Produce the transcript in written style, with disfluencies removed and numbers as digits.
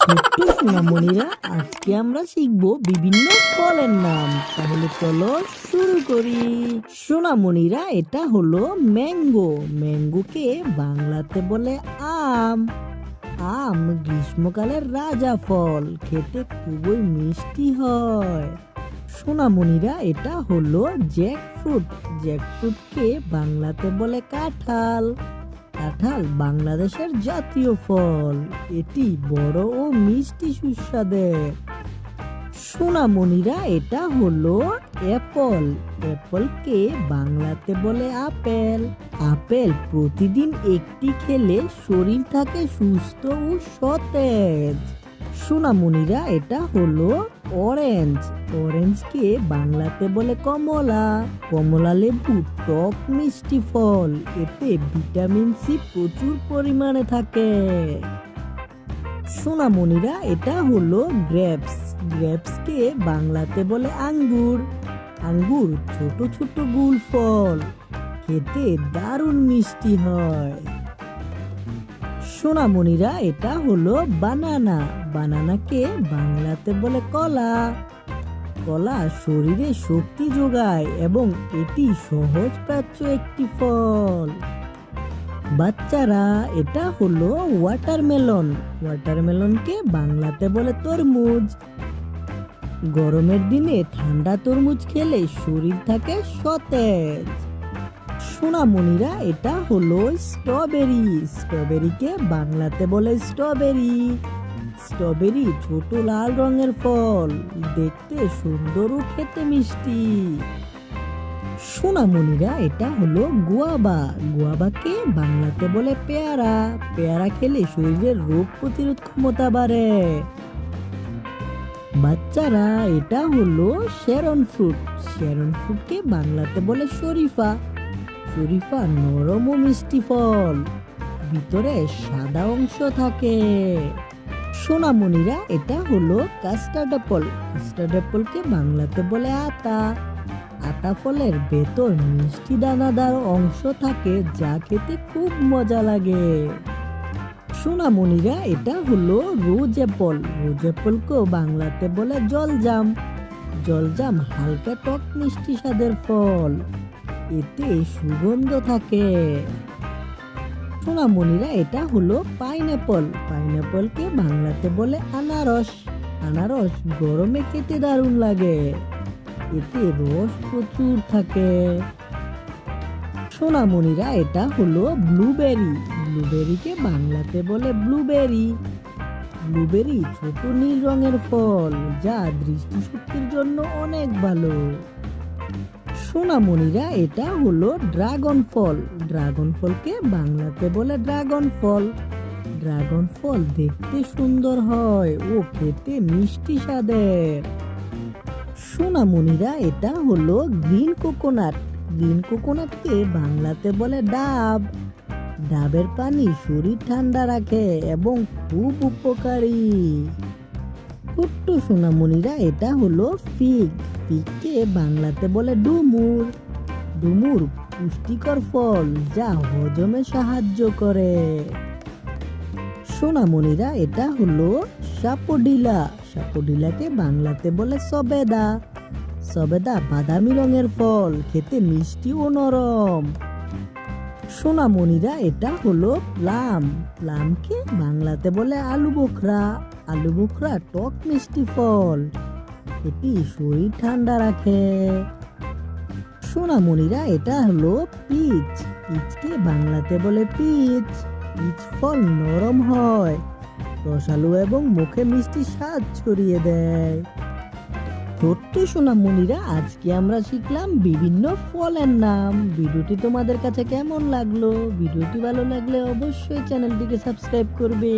ছোট্ট সোনামণিরা, আজকে আমরা শিখবো বিভিন্ন ফলের নাম। তাহলে চলো শুরু করি। সোনামণিরা, এটা হলো ম্যাঙ্গো। ম্যাঙ্গোকে বাংলাতে বলে আম। আম গ্রীষ্মকালের রাজা ফল, খেতে খুবই মিষ্টি হয়। সোনামণিরা, এটা হলো জ্যাকফ্রুট। জ্যাকফ্রুটকে বাংলাতে বলে কাঁঠাল। কাঁঠাল বাংলাদেশের জাতীয় ফল। এটি বড় ও মিষ্টি সুস্বাদের। সোনামণিরা, এটা হলো অ্যাপল। অ্যাপলকে বাংলাতে বলে আপেল। আপেল প্রতিদিন একটি খেলে শরীর থাকে সুস্থ ও সতেজ। সোনামণিরা, এটা হলো অরেঞ্জ। অরেঞ্জকে বাংলাতে বলে কমলা। কমলা লেবু টক মিষ্টি ফল, এতে ভিটামিন সি প্রচুর পরিমাণে থাকে। সোনামণিরা, এটা হলো গ্রেপস। গ্রেপসকে বাংলাতে বলে আঙ্গুর। আঙ্গুর ছোট ছোট গোল ফল, খেতে দারুণ মিষ্টি হয়। সোনামণিরা, এটা হলো বানানা। বানানাকে বাংলাতে বলে কলা। কলা শরীরে শক্তি যোগায় এবং এটি সহজ পাচ্য একটি ফল। বাচ্চারা, এটা হলো ওয়াটারমেলন। ওয়াটারমেলনকে বাংলাতে বলে তরমুজ। গরমের দিনে ঠান্ডা তরমুজ খেলে শরীর থাকে সতেজ। সোনামণিরা, এটা হলো স্ট্রবেরি। স্ট্রবেরিকে বাংলাতে বলে স্ট্রবেরি। স্ট্রবেরি ছোট লাল রঙের ফল, দেখতে সুন্দর ও খেতে মিষ্টি। সোনামণিরা, এটা হলো গুয়াভা। গুয়াভাকে বাংলাতে বলে পেয়ারা। পেয়ারা খেলে শরীরের রোগ প্রতিরোধ ক্ষমতা বাড়ে। বাচ্চারা, এটা হলো শেরন ফ্রুট। শেরন ফ্রুটকে বাংলাতে বলে শরীফা। শরীফা নরম ও মিষ্টি ফল, ভিতরে সাদা অংশ থাকে। সোনামণিরা, এটা হলো কাস্টার্ড অ্যাপল। কাস্টার্ড অ্যাপলকে বাংলাতে বলে আতা। আতা ফলের ভেতর মিষ্টি দানাদার অংশ থাকে, যা খেতে খুব মজা লাগে। সোনামণিরা, এটা হলো রোজ অ্যাপল। রোজ অ্যাপলকেও বাংলাতে বলে জলজাম। জলজাম হালকা টক মিষ্টি স্বাদের ফল, এতে সুগন্ধ থাকে। সোনামণিরা, এটা হলো পাইনঅ্যাপল। পাইনঅ্যাপলকে বাংলাতে বলে আনারস। আনারস গরমে খেতে দারুণ লাগে, এতে রস প্রচুর থাকে। সোনামণিরা, এটা হলো ব্লুবেরি। ব্লুবেরিকে বাংলাতে বলে ব্লুবেরি। ব্লুবেরি ছোট নীল রঙের ফল, যা দৃষ্টিশক্তির জন্য অনেক ভালো। সোনামণিরা, এটা হলো ড্রাগন ফল। ড্রাগন ফলকে বাংলাতে বলে ড্রাগন ফল। ড্রাগন ফল দেখতে সুন্দর হয় ও খেতে মিষ্টি স্বাদের। সোনামণিরা, এটা হলো গ্রিন কোকোনাট। গ্রিন কোকোনাটকে বাংলাতে বলে ডাব। ডাবের পানি শরীর ঠান্ডা রাখে এবং খুব উপকারী। ছোট্ট সোনামণিরা, এটা হলো ফিগ। ফিগকে বাংলাতে বলে ডুমুর। ডুমুর পুষ্টিকর ফল, যা হজমে সাহায্য করে। সোনামণিরা, এটা হলো সাপোডিলা। সাপোডিলাকে বাংলাতে বলে সবেদা। সবেদা বাদামি রঙের ফল, খেতে মিষ্টি ও নরম। সোনামণিরা, এটা হলো প্লাম। প্লামকে বাংলাতে বলে আলু বোখরা। আলু বোখরা টক মিষ্টি ফল, এটি শরীর ঠান্ডা রাখে। সোনামণিরা, এটা হলো পিচ। পিচকে বাংলাতে বলে পিচ। পিচ ফল নরম হয়, রসালো এবং মুখে মিষ্টি স্বাদ ছড়িয়ে দেয়। ছোট্ট সোনামণিরা, আজকে আমরা শিখলাম বিভিন্ন ফলের নাম। ভিডিওটি তোমাদের কাছে কেমন লাগলো? ভিডিওটি ভালো লাগলে অবশ্যই চ্যানেলটিকে সাবস্ক্রাইব করবে।